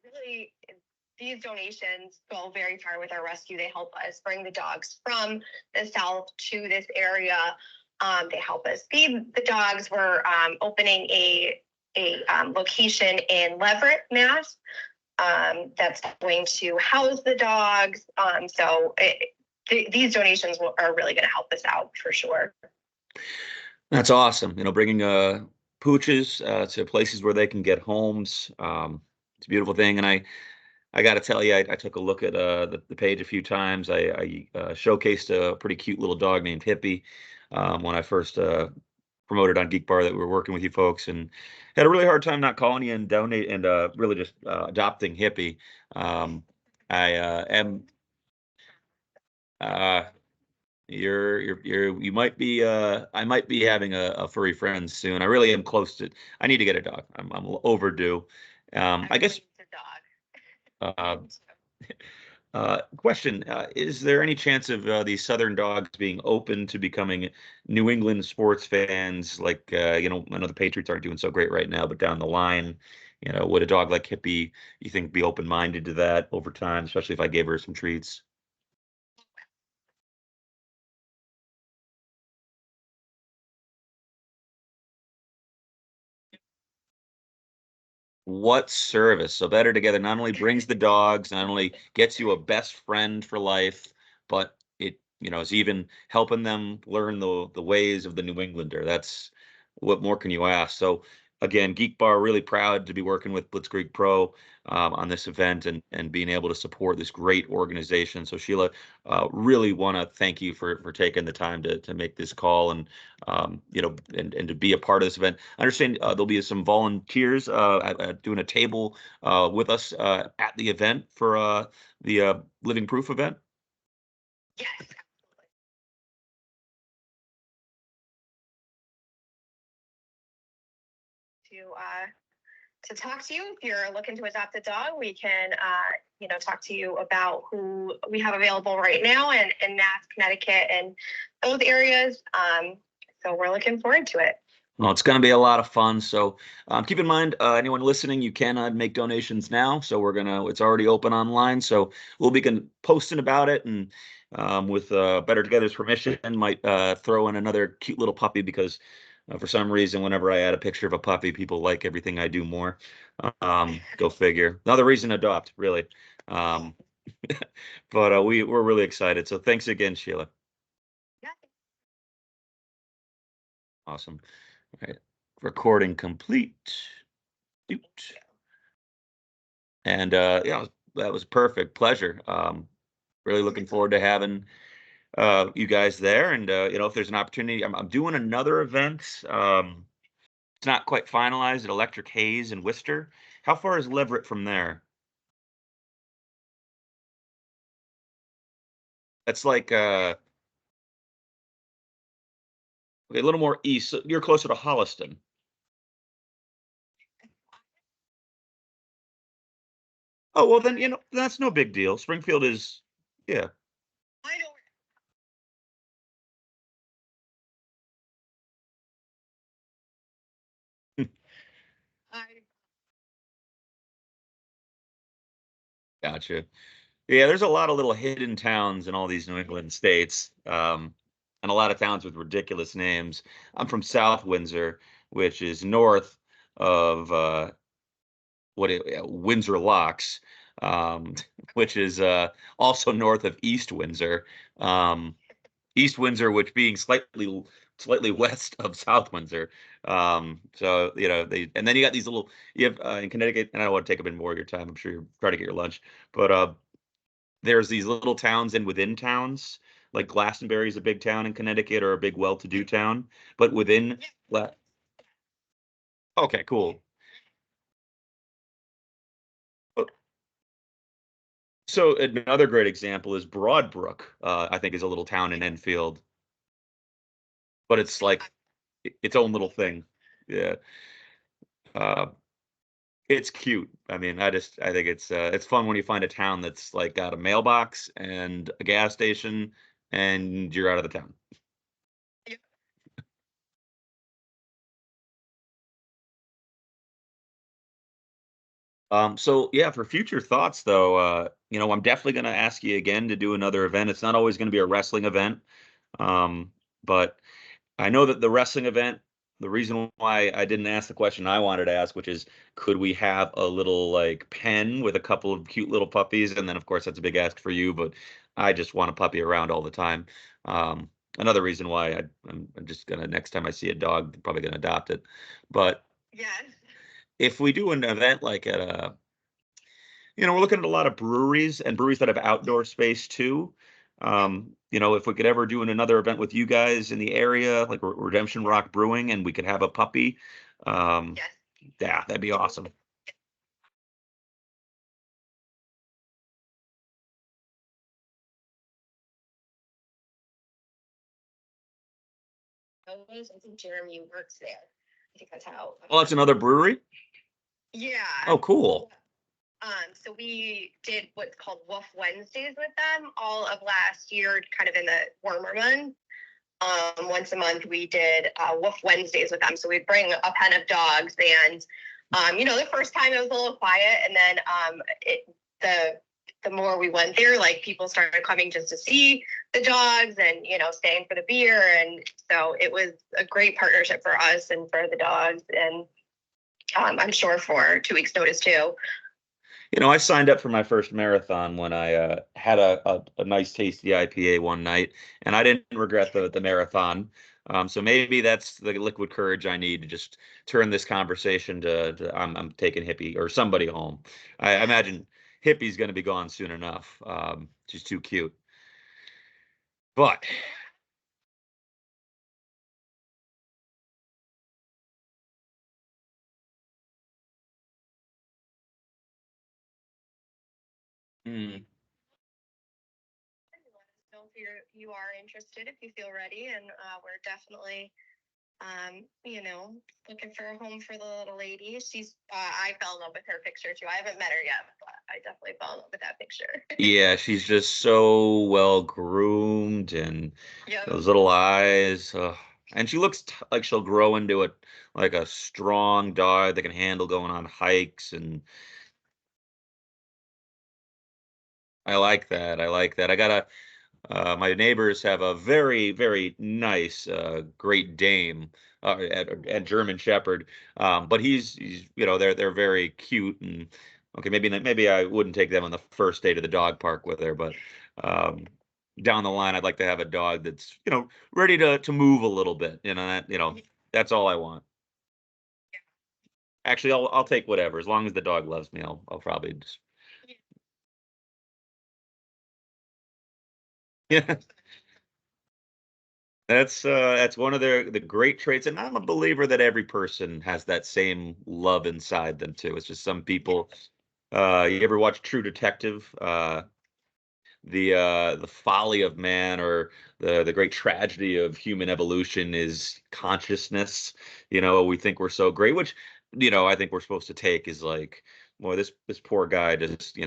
really, these donations go very far with our rescue. They help us bring the dogs from the south to this area. They help us feed the dogs. We're opening a location in Leverett, Mass. That's going to house the dogs. These donations are really going to help us out for sure. That's awesome. Bringing pooches to places where they can get homes. It's a beautiful thing. And I got to tell you, I took a look at the page a few times. I showcased a pretty cute little dog named Hippie when I first promoted on Geek Bar that we were working with you folks, and had a really hard time not calling you and donate and really just adopting Hippie. I am. You might be I might be having a furry friend soon. I really am close to. I need to get a dog. I'm overdue. I guess. Uh, Question: is there any chance of these Southern dogs being open to becoming New England sports fans? Like, I know the Patriots aren't doing so great right now, but down the line, would a dog like Hippie, you think, be open-minded to that over time, especially if I gave her some treats? What service? So Better Together not only brings the dogs, not only gets you a best friend for life, but it is even helping them learn the ways of the New Englander. That's what more can you ask? So again, Geek Bar really proud to be working with Blitzkrieg Pro on this event and being able to support this great organization. So Sheila, really want to thank you for taking the time to make this call and and to be a part of this event. I understand there'll be some volunteers doing a table with us at the event for the Living Proof event. Yes. To talk to you if you're looking to adopt a dog, we can talk to you about who we have available right now in Mass, Connecticut, and those areas. So we're looking forward to it. Well, it's going to be a lot of fun. So keep in mind, anyone listening, you can make donations now. So it's already open online. So we'll begin posting about it, and with Better Together's permission, might throw in another cute little puppy because for some reason, whenever I add a picture of a puppy, people like everything I do more. Go figure. Another reason to adopt, really. Um, but we're really excited. So thanks again, Sheila. Yeah. Awesome. All right. Recording complete. Doot. And yeah, that was perfect. Pleasure. Really looking forward to having you guys there. And if there's an opportunity, I'm doing another event. It's not quite finalized at Electric Haze in Worcester. How far is Leverett from there? That's like a little more east. So you're closer to Holliston. Oh, well, then, that's no big deal. Springfield is, yeah. I know. I Gotcha. Yeah, there's a lot of little hidden towns in all these New England states, and a lot of towns with ridiculous names. I'm from South Windsor, which is north of Windsor Locks, which is also north of East Windsor. Um, East Windsor, which being slightly west of South Windsor. So and then you got these little you have in Connecticut, and I don't want to take up any more of your time. I'm sure you're trying to get your lunch, but there's these little towns and within towns. Like Glastonbury is a big town in Connecticut or a big well-to-do town, but within. Okay, cool. Uh, So another great example is Broadbrook. I think is a little town in Enfield, but it's like its own little thing. Yeah. Uh, it's cute. I mean, I think it's fun when you find a town that's like got a mailbox and a gas station and you're out of the town. So yeah, for future thoughts though, I'm definitely going to ask you again to do another event. It's not always going to be a wrestling event. But I know that the wrestling event, the reason why I didn't ask the question I wanted to ask, which is, could we have a little like pen with a couple of cute little puppies? And then, of course, that's a big ask for you, but I just want a puppy around all the time. Um, Another reason why I'm just gonna, next time I see a dog, probably gonna adopt it. But Yes. if we do an event like at a, we're looking at a lot of breweries and breweries that have outdoor space too. If we could ever do another event with you guys in the area, like Redemption Rock Brewing, and we could have a puppy, um, Yes. yeah, that'd be awesome. I think Jeremy works there. I think that's how. Oh, it's another brewery? Yeah. Oh, cool. So we did what's called Woof Wednesdays with them all of last year, kind of in the warmer months. Once a month we did Woof Wednesdays with them. So we'd bring a pen of dogs, and the first time it was a little quiet, and then the more we went there, like people started coming just to see the dogs and staying for the beer, and so it was a great partnership for us and for the dogs, and I'm sure for 2 weeks notice too. I signed up for my first marathon when I had a nice tasty IPA one night, and I didn't regret the marathon. So maybe that's the liquid courage I need to just turn this conversation to I'm taking Hippie or somebody home. I imagine Hippie's going to be gone soon enough. She's too cute. But mm, Let us know if you are interested, if you feel ready, and we're definitely looking for a home for the little lady. I fell in love with her picture too. I haven't met her yet, but I definitely fell in love with that picture. yeah, she's just so well groomed and Yep. those little eyes. And she looks like she'll grow into it like a strong dog that can handle going on hikes. And I like that. I like that. My neighbors have a very, very nice Great Dane, at German Shepherd. But he's they're very cute, and okay, maybe I wouldn't take them on the first day to the dog park with her, but um, down the line, I'd like to have a dog that's ready to move a little bit. That's all I want. Actually, I'll take whatever as long as the dog loves me. I'll probably just yeah. That's one of the great traits, and I'm a believer that every person has that same love inside them too. It's just some people. You ever watch True Detective? The folly of man, or the great tragedy of human evolution, is consciousness. We think we're so great, which I think we're supposed to take is like, boy, this poor guy just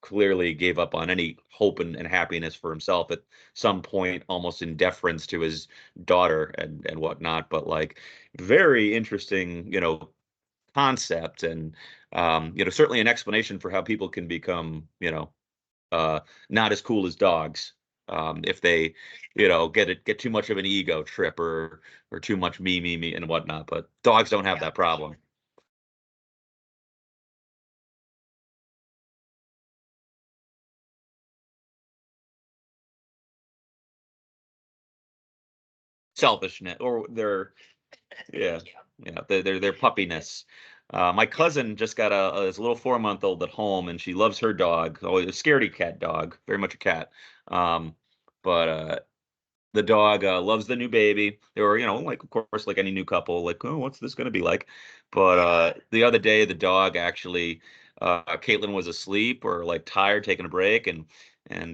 clearly gave up on any hope and happiness for himself at some point, almost in deference to his daughter and whatnot. But like, very interesting concept, and certainly an explanation for how people can become uh, not as cool as dogs. If they, get too much of an ego trip, or too much me and whatnot. But dogs don't have Yeah. that problem. Selfishness, or they're yeah, Thank you. yeah, their puppiness. My Yeah. cousin just got his little 4 month old at home, and she loves her dog. Oh, a scaredy cat dog, very much a cat. Um, but the dog loves the new baby. They were, like, of course, like any new couple, like, oh, what's this going to be like? But Yeah. the other day, the dog actually, Caitlin was asleep or like tired, taking a break, and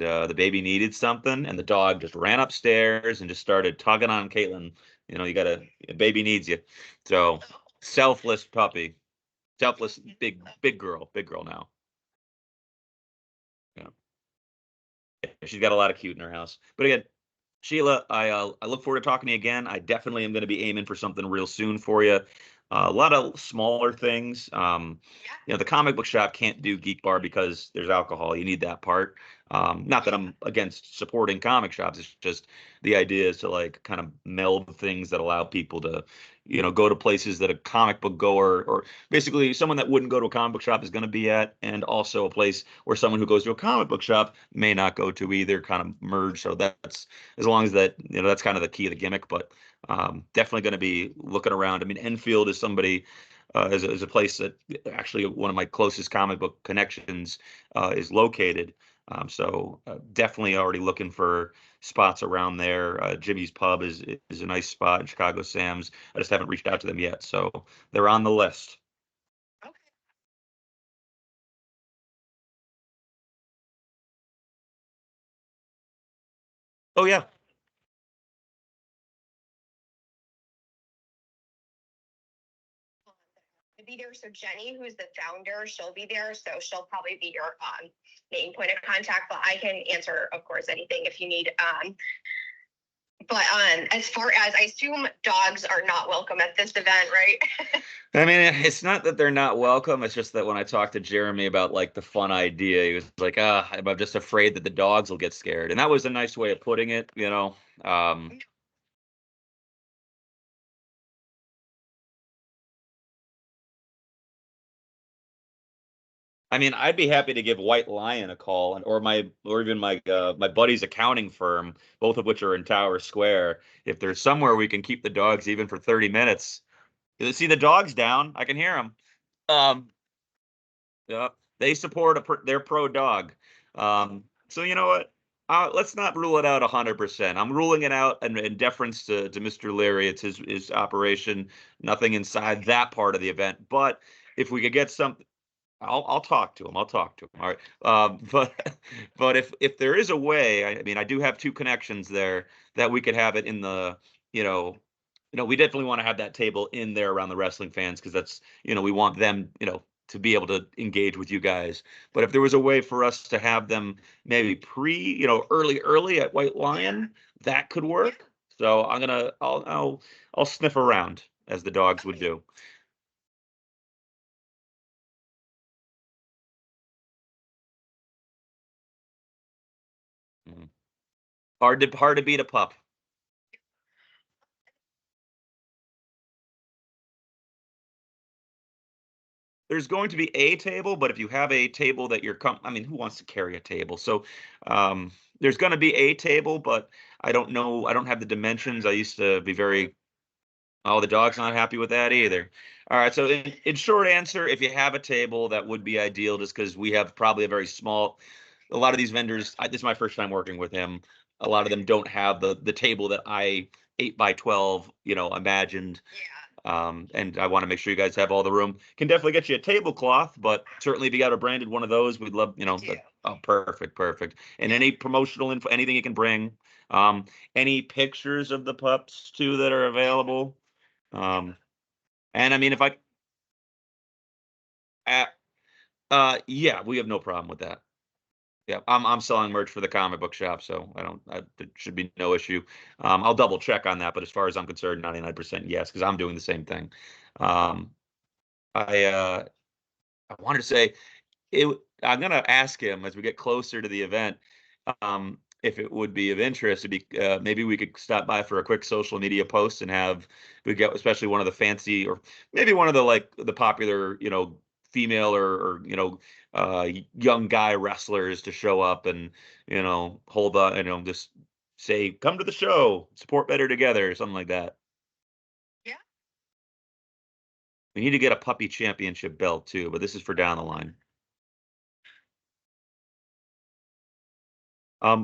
the baby needed something, and the dog just ran upstairs and just started tugging on Caitlin. You got a baby needs you. So selfless puppy, selfless big girl now. Yeah, she's got a lot of cute in her house. But again, Sheila, I look forward to talking to you again. I definitely am going to be aiming for something real soon for you. A lot of smaller things. Yeah. The comic book shop can't do Geek Bar because there's alcohol. You need that part. Not that I'm against supporting comic shops. It's just the idea is to like kind of meld things that allow people to, go to places that a comic book goer or basically someone that wouldn't go to a comic book shop is going to be at, and also a place where someone who goes to a comic book shop may not go to either, kind of merge. So that's as long as that, that's kind of the key of the gimmick. But definitely going to be looking around. I mean, Enfield is somebody, is a place that actually one of my closest comic book connections is located. So definitely already looking for spots around there. Jimmy's Pub is a nice spot in Chicago. Sam's. I just haven't reached out to them yet, so they're on the list. Okay. Oh yeah. To be there. So Jenny, who's the founder, she'll be there. So she'll probably be your main point of contact. But I can answer, of course, anything if you need. But as far as I assume dogs are not welcome at this event, right? I mean, it's not that they're not welcome. It's just that when I talked to Jeremy about like the fun idea, he was like, I'm just afraid that the dogs will get scared. And that was a nice way of putting it. Um, I mean, I'd be happy to give White Lion a call, or even my buddy's accounting firm, both of which are in Tower Square. If there's somewhere we can keep the dogs even for 30 minutes. See the dogs down. I can hear them. Um, yeah, they support their pro dog. So you know what? Let's not rule it out 100%. I'm ruling it out in deference to Mr. Leary. It's his operation. Nothing inside that part of the event. But if we could get something, I'll talk to him. I'll talk to him. All right. But but if there is a way, I mean, I do have two connections there that we could have it in the, you know, we definitely want to have that table in there around the wrestling fans because that's, we want them, to be able to engage with you guys. But if there was a way for us to have them maybe early at White Lion, that could work. So I'll sniff around as the dogs would do. Mhm. Hard to beat a pup. There's going to be a table, but if you have a table that I mean, who wants to carry a table? So, there's going to be a table, but I don't know. I don't have the dimensions. I used to be very, oh, the dog's not happy with that either. All right. So, in short answer, if you have a table, that would be ideal just because we have probably a very small, a lot of these vendors, this is my first time working with him. A lot of them don't have the table that I 8 by 12, imagined, and I want to make sure you guys have all the room. Can definitely get you a tablecloth, but certainly if you got a branded one of those, we'd love, oh, perfect, perfect. And any promotional info, anything you can bring. Any pictures of the pups too that are available. Um, and I mean, if I, uh, yeah, we have no problem with that. Yeah, I'm selling merch for the comic book shop, so there should be no issue. I'll double check on that, but as far as I'm concerned, 99% yes, because I'm doing the same thing. Um, I wanted to say I'm gonna ask him as we get closer to the event, if it would be of interest. To be maybe we could stop by for a quick social media post and have we get especially one of the fancy or maybe one of the like the popular female or young guy wrestlers to show up and hold on just say come to the show, support better together, something like that. Yeah. We need to get a puppy championship belt too, but this is for down the line.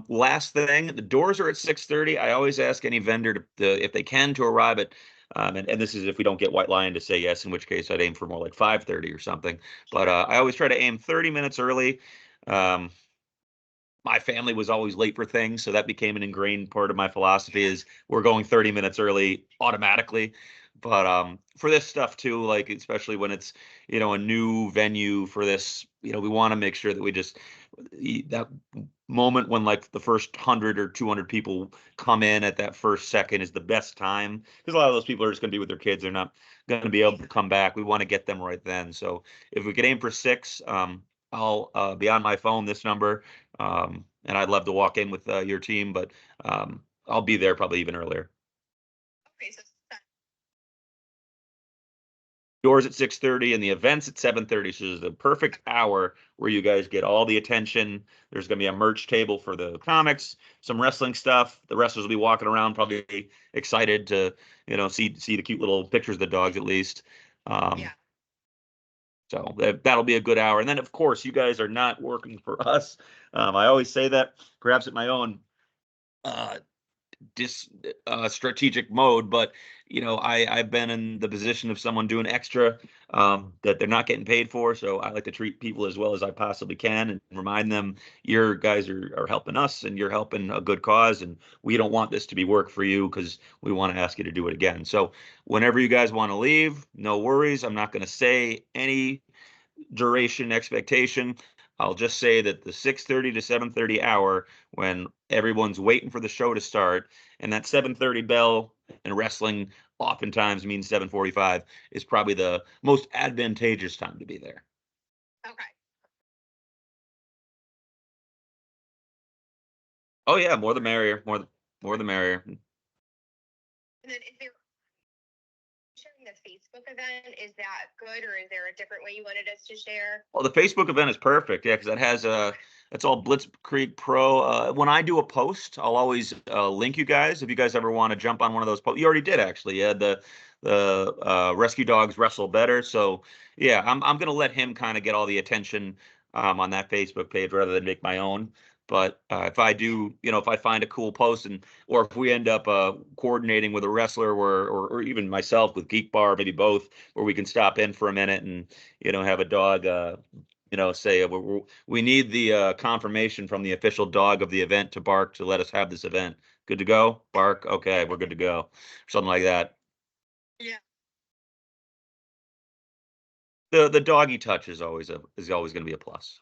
Last thing, the doors are at 6:30. I always ask any vendor if they can to arrive at, and this is if we don't get White Lion to say yes, in which case I'd aim for more like 5:30 or something. But I always try to aim 30 minutes early. Um, my family was always late for things, so that became an ingrained part of my philosophy is we're going 30 minutes early automatically. But for this stuff too, like especially when it's, a new venue for this, we want to make sure that we just that moment when like the first 100 or 200 people come in at that first second is the best time, because a lot of those people are just going to be with their kids. They're not going to be able to come back. We want to get them right then. So if we could aim for 6, I'll be on my phone, this number, and I'd love to walk in with your team, but I'll be there probably even earlier. Okay, so Doors at 6:30 and the event's at 7:30. So there's the perfect hour where you guys get all the attention. There's going to be a merch table for the comics, some wrestling stuff. The wrestlers will be walking around, probably excited to, see the cute little pictures of the dogs at least. yeah. So that'll be a good hour. And then, of course, you guys are not working for us. I always say that, perhaps at my own uh, strategic mode, but I've been in the position of someone doing extra that they're not getting paid for, so I like to treat people as well as I possibly can and remind them, your guys are helping us and you're helping a good cause, and we don't want this to be work for you because we want to ask you to do it again. So whenever you guys want to leave, no worries. I'm not going to say any duration expectation. I'll just say that the 6:30 to 7:30 hour, when everyone's waiting for the show to start, and that 7:30 bell in wrestling oftentimes means 7:45, is probably the most advantageous time to be there. Okay. Oh yeah, more the merrier, more the merrier. And then is there sharing the Facebook event? Is that good, or is there a different way you wanted us to share? Well, the Facebook event is perfect, yeah, because that has that's all Blitzkrieg Pro. When I do a post, I'll always link you guys if you guys ever want to jump on one of those posts. You already did actually. Yeah, the rescue dogs wrestle better. So yeah, I'm gonna let him kind of get all the attention on that Facebook page rather than make my own. But if I do, if I find a cool post, and or if we end up coordinating with a wrestler, or even myself with Geek Bar, maybe both, where we can stop in for a minute and have a dog, say we need the confirmation from the official dog of the event to bark to let us have this event. Good to go? Bark. Okay, we're good to go. Something like that. Yeah. The doggy touch is always going to be a plus.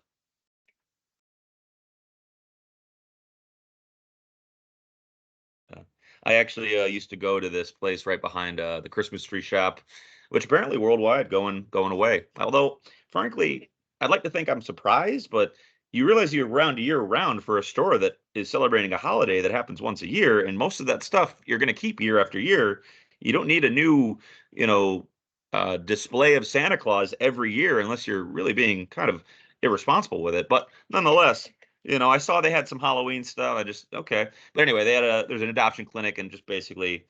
Yeah. I actually used to go to this place right behind the Christmas tree shop, which apparently worldwide going away. Although, frankly, I'd like to think I'm surprised, but you realize you're around year round for a store that is celebrating a holiday that happens once a year, and most of that stuff you're going to keep year after year. You don't need a new, display of Santa Claus every year unless you're really being kind of irresponsible with it. But nonetheless, I saw they had some Halloween stuff. I just, okay. But anyway, there's an adoption clinic, and just basically,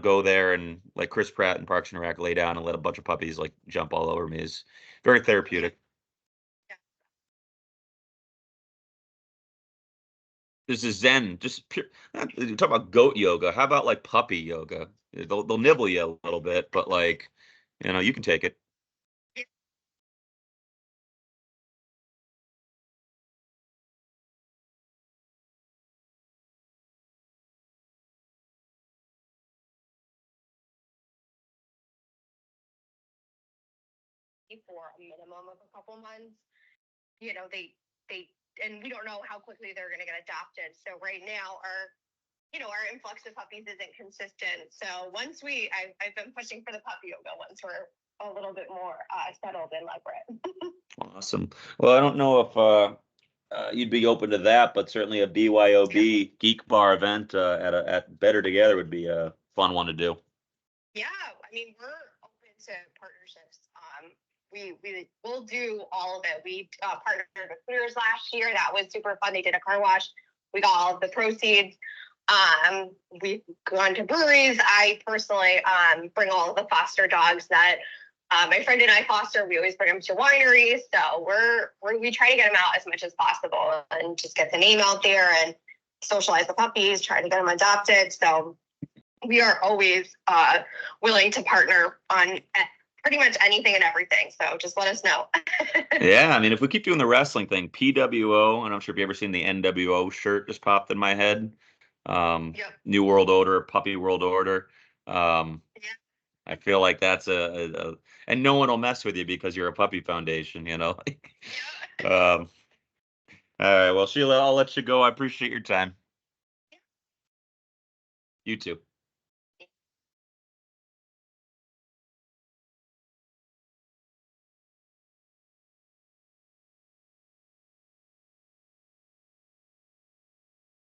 go there and like Chris Pratt and Parks and Rec, lay down and let a bunch of puppies like jump all over me is very therapeutic. Yeah. This is Zen, just pure. You talk about goat yoga. How about like puppy yoga? They'll nibble you a little bit, but like, you can take it. For a minimum of a couple months. They and we don't know how quickly they're going to get adopted. So right now, our influx of puppies isn't consistent. So I've been pushing for the puppy yoga once we're a little bit more settled in Leverett. Awesome. Well, I don't know if you'd be open to that, but certainly a BYOB Geek Bar event at Better Together would be a fun one to do. Yeah, I mean, we're open to partnerships. We'll do all of it. We partnered with Clears last year. That was super fun. They did a car wash. We got all of the proceeds. We've gone to breweries. I personally bring all of the foster dogs that my friend and I foster. We always bring them to wineries. So we try to get them out as much as possible and just get the name out there and socialize the puppies, try to get them adopted. So we are always willing to partner on pretty much anything and everything. So just let us know. Yeah, I mean, if we keep doing the wrestling thing, PWO, and I'm sure if you ever seen the NWO shirt just popped in my head. Yep. New World Order, Puppy World Order. Yeah. I feel like that's and no one will mess with you because you're a puppy foundation, you know? Um, all right. Well, Sheila, I'll let you go. I appreciate your time. You too.